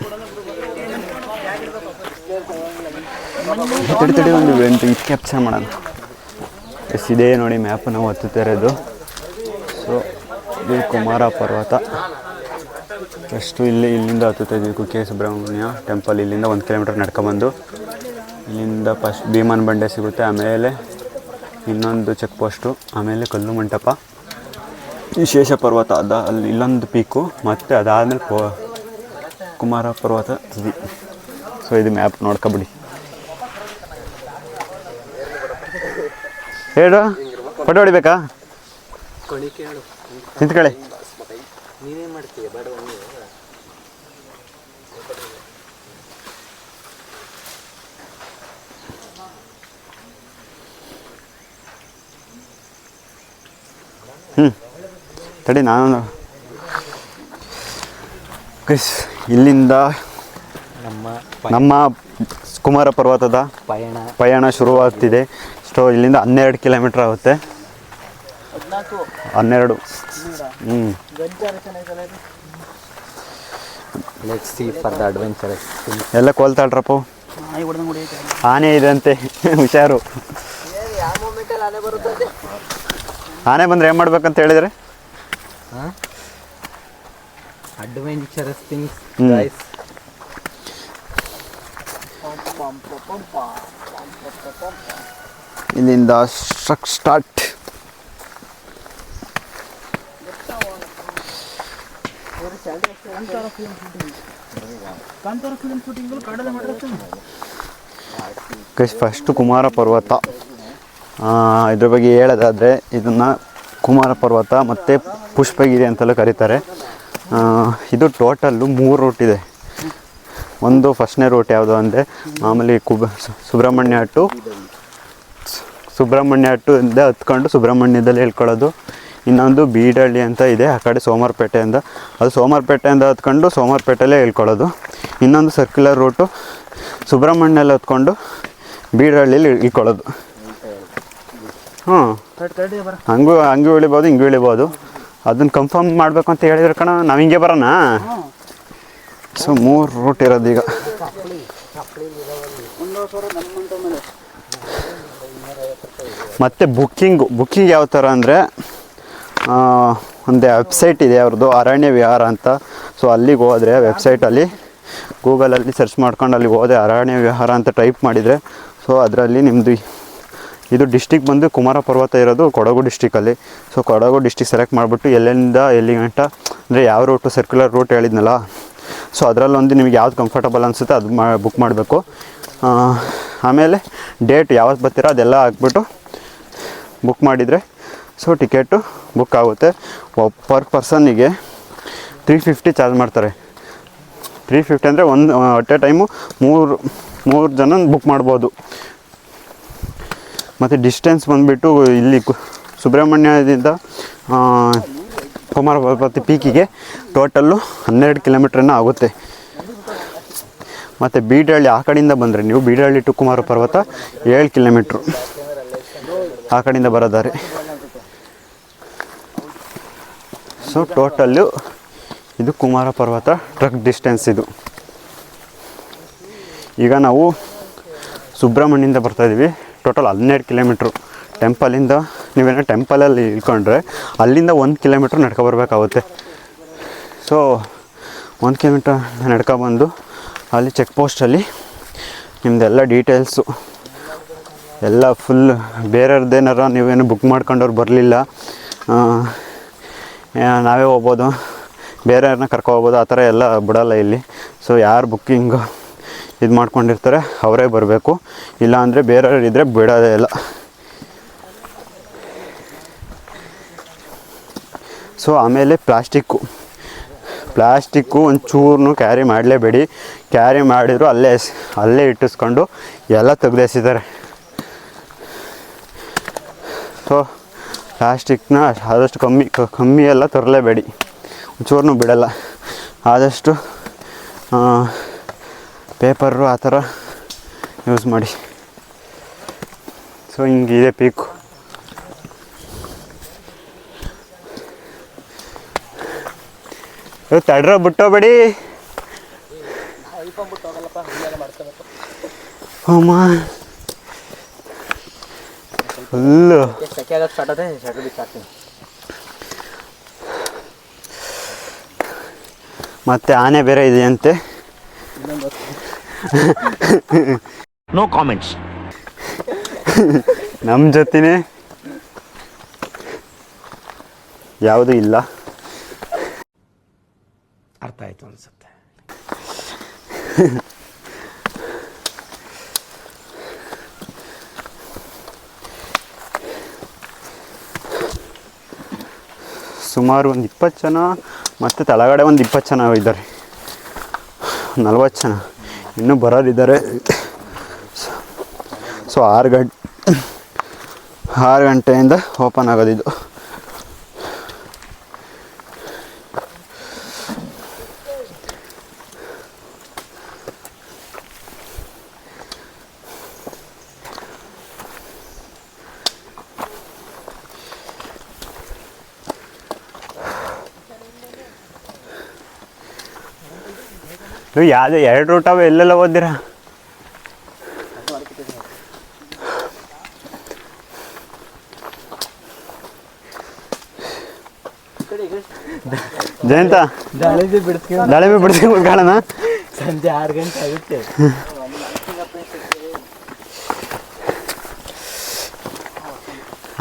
ತಡಿ ಒಂದು ಇದು ಕ್ಯಾಪ್ಚರ್ ಮಾಡೋಣ. ಇದೇ ನೋಡಿ ಮ್ಯಾಪ್ ನಾವು ಹತ್ತುತ್ತಾ ಇರೋದು. ಸೊ ಇದು ಕುಮಾರ ಪರ್ವತ. ಫಸ್ಟು ಇಲ್ಲಿಂದ ಹತ್ತುತ್ತಾ ಇದ್ವಿ ಕುಕ್ಕೆ ಸುಬ್ರಹ್ಮಣ್ಯ ಟೆಂಪಲ್. ಇಲ್ಲಿಂದ 1 ಕಿಲೋಮೀಟರ್ ನಡ್ಕೊಂಬಂದು ಇಲ್ಲಿಂದ ಫಸ್ಟ್ ಭೀಮನ ಬಂಡೆ ಸಿಗುತ್ತೆ, ಆಮೇಲೆ ಇನ್ನೊಂದು ಚೆಕ್ ಪೋಸ್ಟು, ಆಮೇಲೆ ಕಲ್ಲು ಮಂಟಪ, ವಿಶೇಷ ಪರ್ವತ ಅಲ್ಲಿ ಇಲ್ಲೊಂದು ಪೀಕು, ಮತ್ತು ಅದಾದಮೇಲೆ ಕುಮಾರ ಪರ್ವತ ಇದೆ. ಸೊ ಇದು ಮ್ಯಾಪ್ ನೋಡ್ಕೊಬಿಡಿ. ಹೇಳು, ಫೋಟೋ ಹೊಡಿಬೇಕಾ? ನಿಂತ್ಕೊಳ್ಳಿ. ತಡಿ ನಾನು ಇಲ್ಲಿಂದ ನಮ್ಮ ಕುಮಾರ ಪರ್ವತದ ಪಯಣ ಶುರುವಾಗ್ತಿದೆ. ಸೊ ಇಲ್ಲಿಂದ 12 ಕಿಲೋಮೀಟ್ರ್ ಆಗುತ್ತೆ. 12. ಎಲ್ಲ ಕೋಲ್ತಾಳ್ರಪ್ಪ. ಆನೆ ಇದೆ ಅಂತೆ, ಹುಷಾರು. ಆನೆ ಬಂದರೆ ಏನು ಮಾಡ್ಬೇಕಂತ ಹೇಳಿದರೆ ಅಡ್ವೆಂಚರಸ್ ಥಿಂಗ್ಸ್. ಇಲ್ಲಿಂದ ಸ್ಟಾರ್ಟ್. ಫಸ್ಟು ಕುಮಾರ ಪರ್ವತ. ಇದ್ರ ಬಗ್ಗೆ ಹೇಳೋದಾದರೆ ಇದನ್ನು ಕುಮಾರ ಪರ್ವತ ಮತ್ತು ಪುಷ್ಪಗಿರಿ ಅಂತೆಲ್ಲ ಕರೀತಾರೆ. ಇದು ಟೋಟಲ್ಲು 3 ರೂಟ್ ಇದೆ. ಒಂದು ಫಸ್ಟ್ನೇ ರೂಟ್ ಯಾವುದು ಅಂದರೆ ಮಾಮೂಲಿ ಸುಬ್ರಹ್ಮಣ್ಯ ಇಂದ ಹತ್ಕೊಂಡು ಸುಬ್ರಹ್ಮಣ್ಯದಲ್ಲಿ ಹೇಳ್ಕೊಳ್ಳೋದು. ಇನ್ನೊಂದು ಬೀಡಳ್ಳಿ ಅಂತ ಇದೆ, ಆ ಕಡೆ ಸೋಮವಾರಪೇಟೆಯಿಂದ, ಅದು ಸೋಮವಾರಪೇಟೆಯಿಂದ ಹತ್ಕೊಂಡು ಸೋಮವಾರಪೇಟೆಯಲ್ಲೇ ಹೇಳ್ಕೊಳ್ಳೋದು. ಇನ್ನೊಂದು ಸರ್ಕ್ಯುಲರ್ ರೂಟು ಸುಬ್ರಹ್ಮಣ್ಯಲ್ಲಿ ಹತ್ಕೊಂಡು ಬೀಡಹಳ್ಳಿಲಿ ಇಳ್ಕೊಳ್ಳೋದು. ಹಂಗೂ ಇಳಿಬೋದು, ಹಿಂಗೂ ಇಳಿಬೋದು. ಅದನ್ನು ಕನ್ಫರ್ಮ್ ಮಾಡಬೇಕು ಅಂತ ಹೇಳಿದ್ರೆ ಕಣ ನಾವು ಹಿಂಗೆ ಬರೋಣ. ಸೊ 3 ರೂಟ್ ಇರೋದು ಈಗ. ಮತ್ತು ಬುಕ್ಕಿಂಗ್ ಯಾವ ಥರ ಅಂದರೆ ಒಂದು ವೆಬ್ಸೈಟ್ ಇದೆ ಅವ್ರದ್ದು, ಅರಣ್ಯ ವಿಹಾರ ಅಂತ. ಸೊ ಅಲ್ಲಿಗೆ ಹೋದರೆ ವೆಬ್ಸೈಟಲ್ಲಿ ಗೂಗಲಲ್ಲಿ ಸರ್ಚ್ ಮಾಡ್ಕೊಂಡು ಅಲ್ಲಿಗೆ ಹೋದೆ ಅರಣ್ಯ ವಿಹಾರ ಅಂತ ಟೈಪ್ ಮಾಡಿದರೆ, ಸೊ ಅದರಲ್ಲಿ ನಿಮ್ಮದು ಇದು ಡಿಸ್ಟಿಕ್ ಬಂದು ಕುಮಾರ ಪರ್ವತ ಇರೋದು ಕೊಡಗು ಡಿಸ್ಟಿಕಲ್ಲಿ. ಸೊ ಕೊಡಗು ಡಿಸ್ಟಿಕ್ ಸೆಲೆಕ್ಟ್ ಮಾಡಿಬಿಟ್ಟು ಎಲ್ಲಿಂದ ಎಲ್ಲಿ ಗಂಟ ಅಂದರೆ ಯಾವ ರೂಟು ಸರ್ಕ್ಯುಲರ್ ರೂಟ್ ಹೇಳಿದ್ನಲ್ಲ, ಸೊ ಅದರಲ್ಲೊಂದು ನಿಮಗೆ ಯಾವ್ದು ಕಂಫರ್ಟಬಲ್ ಅನಿಸುತ್ತೆ ಅದು ಬುಕ್ ಮಾಡಬೇಕು. ಆಮೇಲೆ ಡೇಟ್ ಯಾವತ್ತು ಬರ್ತೀರೋ ಅದೆಲ್ಲ ಹಾಕ್ಬಿಟ್ಟು ಬುಕ್ ಮಾಡಿದರೆ ಸೊ ಟಿಕೆಟು ಬುಕ್ ಆಗುತ್ತೆ. ಪರ್ ಪರ್ಸನ್ನಿಗೆ 350 ಚಾರ್ಜ್ ಮಾಡ್ತಾರೆ. 350 ಅಂದರೆ ಒಂದು ಅಟ್ ಎ ಟೈಮು 3 ಜನ ಬುಕ್ ಮಾಡ್ಬೋದು. ಮತ್ತು ಡಿಸ್ಟೆನ್ಸ್ ಬಂದುಬಿಟ್ಟು ಇಲ್ಲಿ ಸುಬ್ರಹ್ಮಣ್ಯದಿಂದ ಕುಮಾರ ಪರ್ವತ ಪೀಕಿಗೆ ಟೋಟಲ್ಲು 12 ಕಿಲೋಮೀಟ್ರನ್ನ ಆಗುತ್ತೆ. ಮತ್ತು ಬೀಡಹಳ್ಳಿ ಆ ಕಡೆಯಿಂದ ಬಂದರೆ ನೀವು ಬೀಡಹಳ್ಳಿ ಟು ಕುಮಾರ ಪರ್ವತ 7 ಕಿಲೋಮೀಟ್ರು ಆ ಕಡೆಯಿಂದ ಬರೋದಾರೆ. ಸೊ ಟೋಟಲ್ಲು ಇದು ಕುಮಾರ ಪರ್ವತ ಟ್ರಕ್ ಡಿಸ್ಟೆನ್ಸ್ ಇದು. ಈಗ ನಾವು ಸುಬ್ರಹ್ಮಣ್ಯದಿಂದ ಬರ್ತಾಯಿದ್ದೀವಿ. ಟೋಟಲ್ 12 ಕಿಲೋಮೀಟ್ರು ಟೆಂಪಲಿಂದ ನೀವೇನೋ ಟೆಂಪಲಲ್ಲಿ ಇಳ್ಕೊಂಡ್ರೆ ಅಲ್ಲಿಂದ 1 ಕಿಲೋಮೀಟ್ರ್ ನಡ್ಕೊಬರ್ಬೇಕಾಗುತ್ತೆ. ಸೊ 1 ಕಿಲೋಮೀಟ್ರ್ ನಡ್ಕೊಬಂದು ಅಲ್ಲಿ ಚೆಕ್ ಪೋಸ್ಟಲ್ಲಿ ನಿಮ್ಮದೆಲ್ಲ ಡೀಟೇಲ್ಸು ಎಲ್ಲ ಫುಲ್ ಬೇರೆಯವ್ರದ್ದೇನಾರ ನೀವೇನು ಬುಕ್ ಮಾಡ್ಕೊಂಡವ್ರು ಬರಲಿಲ್ಲ, ನಾವೇ ಹೋಗ್ಬೋದು, ಬೇರೆಯವ್ರನ್ನ ಕರ್ಕೊಬೋದು, ಆ ಥರ ಎಲ್ಲ ಬಿಡೋಲ್ಲ ಇಲ್ಲಿ. ಸೊ ಯಾರು ಬುಕ್ಕಿಂಗು ಇದು ಮಾಡ್ಕೊಂಡಿರ್ತಾರೆ ಅವರೇ ಬರಬೇಕು, ಇಲ್ಲಾಂದರೆ ಬೇರೆಯವ್ರು ಇದ್ದರೆ ಬಿಡೋದೇ ಇಲ್ಲ. ಸೊ ಆಮೇಲೆ ಪ್ಲಾಸ್ಟಿಕ್ಕು ಒಂಚೂರು ಕ್ಯಾರಿ ಮಾಡಲೇಬೇಡಿ. ಕ್ಯಾರಿ ಮಾಡಿದ್ರು ಅಲ್ಲೇ ಇಟ್ಟಿಸ್ಕೊಂಡು ಎಲ್ಲ ತೆಗ್ದೆಸಿದ್ದಾರೆ. ಸೊ ಪ್ಲಾಸ್ಟಿಕ್ನ ಆದಷ್ಟು ಕಮ್ಮಿ ಎಲ್ಲ ತರಲೇಬೇಡಿ, ಒಂಚೂರು ಬಿಡಲ್ಲ. ಆದಷ್ಟು ಪೇಪರು ಆ ಥರ ಯೂಸ್ ಮಾಡಿ. ಸೊ ಹಿಂಗಿದೆ ಪೀಕು. ತಡ್ರ ಬಿಟ್ಟೋಬೇಡಿ. ಅಮ್ಮ ಫುಲ್ಲು ಮತ್ತೆ ಆನೆ ಬೇರೆ ಇದೆಯಂತೆ. No comments. ನಮ್ಮ ಜೊತೆನೇ ಯಾವುದೂ ಇಲ್ಲ. ಅರ್ಥ ಆಯ್ತು ಅನ್ಸುತ್ತೆ. ಸುಮಾರು ಒಂದು 20 ಜನ ಮತ್ತು ತಳಗಡೆ ಒಂದು 20 ಜನ ಇದ್ದಾರೆ, 40 ಜನ ಇನ್ನೂ ಬರೋರಿದ್ದಾರೆ. ಸೊ 6 ಗಂಟೆಯಿಂದ ಓಪನ್ ಆಗೋದಿದ್ದು. ನೀವು ಯಾವುದೇ 2 ರೂಟ್ ಅವ ಎಲ್ಲೆಲ್ಲ ಓದಿರಾ? ಜಯಂತ ದಾಳಿಂಬೆ ಬಿಡ್ಸ್ಕೊಂಡು ಕಾಳನ ಸಂಜೆ 6 ಗಂಟೆ ಆಗುತ್ತೆ.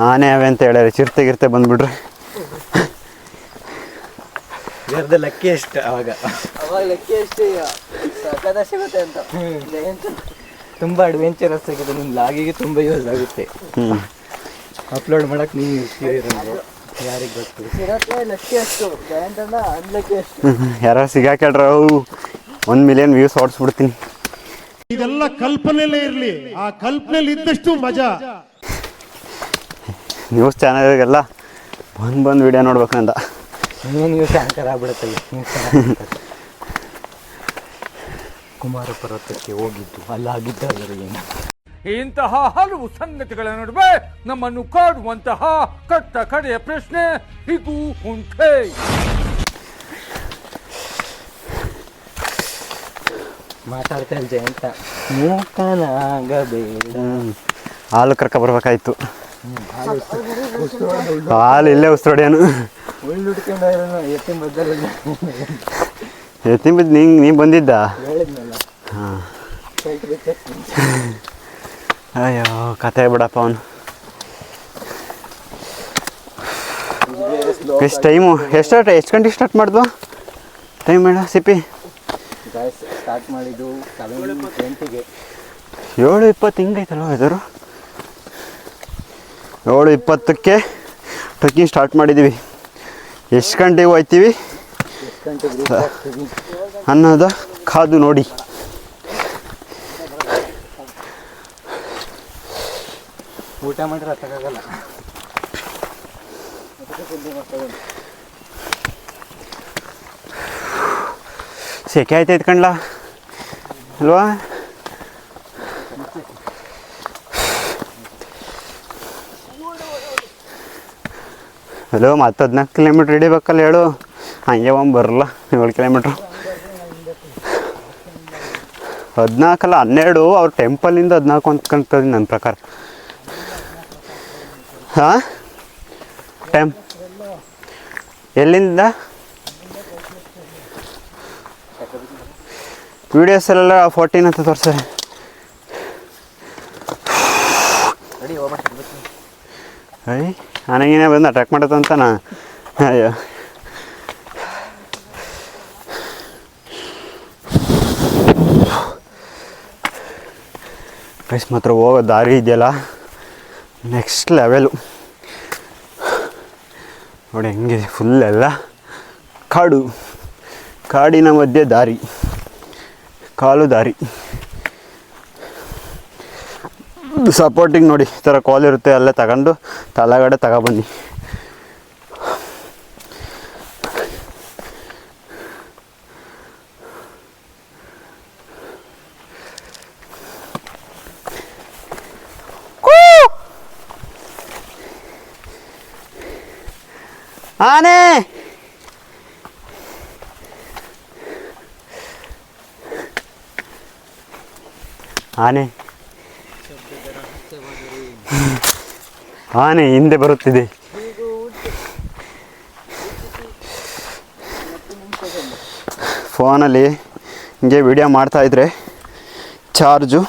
ಆನೆ ಅವೆ ಅಂತ ಹೇಳ್ಯಾರ, ಚಿರತೆ ಬಂದ್ಬಿಡ್ರಿ. ಲಕ್ಕಿ ಎಷ್ಟು ಅವಾಗ ಲಕ್ಕಿ ಎಷ್ಟು ಸಿಗುತ್ತೆ ಅಂತ. ತುಂಬಾ ಅಡ್ವೆಂಚರಸ್ ಆಗಿದೆ. ನಿಮ್ಮ ಲಾಗಿಗೆ ತುಂಬ ಯೂಸ್ ಆಗುತ್ತೆ. ಅಪ್ಲೋಡ್ ಮಾಡಕ್ಕೆ ನೀವು ಯಾರಿಗೆ ಗೊತ್ತು. ಲಕ್ಕಿ ಅಷ್ಟು ಜಯಂತಣ್ಣ ಅನ್ಲಕ್ಕಿ ಅಷ್ಟು. ಯಾರು ಸಿಗಾಕ್ಯಾಡ್ರ 1 ಮಿಲಿಯನ್ ವ್ಯೂಸ್ ಹೊಡ್ಸ್ಬಿಡ್ತೀನಿ. ಇದೆಲ್ಲ ಕಲ್ಪನೆಯಲ್ಲೇ ಇರಲಿ, ಆ ಕಲ್ಪನೆಯಲ್ಲಿ ಇದ್ದಷ್ಟು ಮಜಾ. ನ್ಯೂಸ್ ಚಾನಲ್ಗೆಲ್ಲ ಬಂದು ವಿಡಿಯೋ ನೋಡ್ಬೇಕಂತ ನ್ಯೂಸ್ ಆ್ಯಂಕರ್ ಆಗ್ಬಿಡುತ್ತೆ. ಕುಮಾರ ಪರ್ವತಕ್ಕೆ ಹೋಗಿದ್ದು ಅಲ್ಲಾಗಿದ್ದಾದರೆ ಏನು. ಇಂತಹ ಹಲವು ಸಂಗತಿಗಳ ನಡುವೆ ನಮ್ಮನ್ನು ಕಾಡುವಂತಹ ಕಟ್ಟ ಕಡೆಯ ಪ್ರಶ್ನೆ ಇದು ಉಂಟೆ. ಮಾತಾಡ್ತಾ ಇಲ್ಲ ಜಯಂತ. ಮೂಕನಾಗಬೇಡ. ಹಾಲು ಕರ್ಕ ಬರ್ಬೇಕಾಯ್ತು. ಹಾಲು ಇಲ್ಲೇ ಉಸ್ತೋಡ್ಯಾನು. ಎತ್ತಿನ ಬಿದ್ದು ನೀ ಬಂದಿದ್ದ? ಹಾಂ. ಅಯ್ಯೋ ಕತೆ ಬಿಡಪ್ಪ ಅವನು. ಎಷ್ಟು ಟೈಮು? ಎಷ್ಟು ಗಂಟೆಗೆ ಸ್ಟಾರ್ಟ್ ಮಾಡ್ದು ಟೈಮ್ ಮೇಡ ಸಿಪಿ? ಸ್ಟಾರ್ಟ್ ಮಾಡಿದ್ದು 7:20ಗೆ. 7:20 ಹಿಂಗೈತಲ್ವ ವೆದರು? 7:20ಕ್ಕೆ ಟ್ರೆಕ್ಕಿಂಗ್ ಸ್ಟಾರ್ಟ್ ಮಾಡಿದ್ದೀವಿ. ಎಷ್ಟು ಗಂಟೆಗೆ ಹೋಗ್ತೀವಿ ಅನ್ನೋದು ಕಾದು ನೋಡಿ. ಊಟ ಮಾಡಿದ್ರೆ ಹತ್ತಕ್ಕಾಗಲ್ಲ. ಸೆಕೆ ಆಯ್ತೈತೆ ಕಣ್ಲ ಅಲ್ವಾ? ಹಲೋ, ಮತ್ತೆ 14 ಕಿಲೋಮೀಟ್ರ್ ಹಿಡಿಬೇಕಲ್ಲ ಹೇಳು. ಹಂಗೆ ಬರಲ್ಲ 7 ಕಿಲೋಮೀಟ್ರು. 14 ಅಲ್ಲ 12. ಅವ್ರ ಟೆಂಪಲಿಂದ 14 ಅಂದ್ಕೊಂತೀನಿ ನನ್ನ ಪ್ರಕಾರ. ಹಾಂ ಟೈಮ್ ಎಲ್ಲಿಂದ ವಿಡಿಯೋಸಲ್ಲೆಲ್ಲ 14 ಅಂತ ತೋರಿಸ್ತಾರೆ. ನನಗೇನೆ ಬಂದು ಅಟ್ಯಾಕ್ ಮಾಡೋದಂತ ನಾ ಅಯ್ಯೋ ಗೈಸ್ ಮಾತ್ರ ಹೋಗೋ ದಾರಿ ಇದೆಯಲ್ಲ ನೆಕ್ಸ್ಟ್ ಲೆವೆಲು ನೋಡಿ ಹೆಂಗಿದೆ. ಫುಲ್ ಎಲ್ಲ ಕಾಡು, ಕಾಡಿನ ಮಧ್ಯೆ ದಾರಿ, ಕಾಲು ದಾರಿ. ಸಪೋರ್ಟಿಂಗ್ ನೋಡಿ ಈ ಥರ ಕಾಲ್ ಇರುತ್ತೆ, ಅಲ್ಲೇ ತಗೊಂಡು ತಲೆಗಡೆ ತಗೊಬನ್ನಿ. ಆನೆ ಆನೆ ಆನೆ ಹಿಂದೆ ಬರುತ್ತಿದೆ. ಫೋನಲ್ಲಿ ಹಿಂಗೆ ವಿಡಿಯೋ ಮಾಡ್ತಾಯಿದ್ರೆ ಚಾರ್ಜು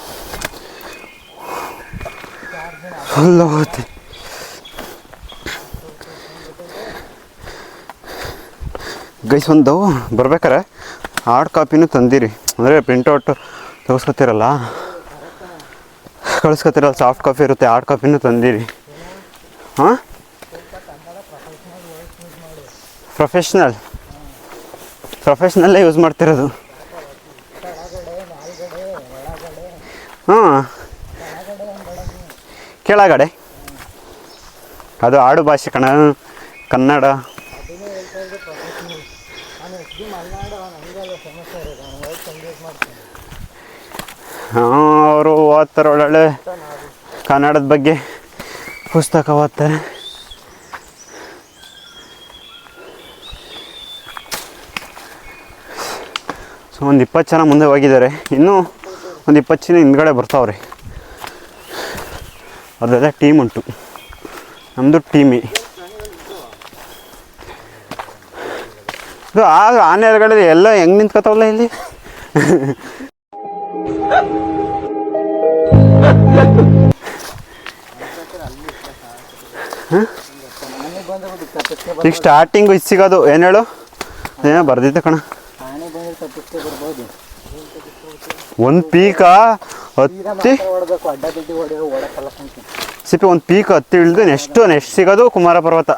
ಫುಲ್ ಹೋಗುತ್ತೆ. ಗೈಸ್ ಒಂದು ಬರ್ಬೇಕಾರೆ ಹಾರ್ಡ್ ಕಾಪಿನೂ ತಂದಿರಿ, ಅಂದರೆ ಪ್ರಿಂಟೌಟ್ ತೆಗೆಸ್ಕೊತಿರಲ್ಲ ಕಳಿಸ್ಕೊತಿರಲ್ಲ, ಸಾಫ್ಟ್ ಕಾಪಿ ಇರುತ್ತೆ, ಹಾರ್ಡ್ ಕಾಪಿನೂ ತಂದಿರಿ. ಹಾಂ ಪ್ರೊಫೆಷ್ನಲ್ಲೇ ಯೂಸ್ ಮಾಡ್ತಿರೋದು. ಹಾಂ ಕೆಳಗಡೆ ಅದು ಆಡು ಭಾಷೆ ಕನ್ನಡ. ಹಾಂ ಅವರು ಓದ್ತಾರೆ, ಒಳ್ಳೊಳ್ಳೆ ಕನ್ನಡದ ಬಗ್ಗೆ ಪುಸ್ತಕ ಓದ್ತಾರೆ. ಸೊ ಒಂದು 20 ಜನ ಮುಂದೆ ಹೋಗಿದ್ದಾರೆ, ಇನ್ನೂ ಒಂದು 20 ಜನ ಹಿಂದ್ಗಡೆ ಬರ್ತಾವ್ರೆ. ಅದೆಲ್ಲ ಟೀಮ್ ಉಂಟು, ನಮ್ಮದು ಟೀಮೇ. ಇದು ಆನೆ ಎದುರುಗಡೆ ಎಲ್ಲ ಹೆಂಗೆ ನಿಂತ್ಕೊತಾವಲ್ಲ ಇಲ್ಲಿ. ಈಗ ಸ್ಟಾರ್ಟಿಂಗು ಇದು ಸಿಗೋದು ಏನು ಹೇಳು, ಏನೋ ಬರ್ದಿದ್ದೆ ಕಣ. ಒಂದು ಪೀಕ ಹತ್ತಿ ಸಿಪ್ಪಿ, ಒಂದು ಪೀಕ್ ಹತ್ತಿ ಇಳಿದು ನೆಕ್ಸ್ಟ್ ಸಿಗೋದು ಕುಮಾರ ಪರ್ವತ.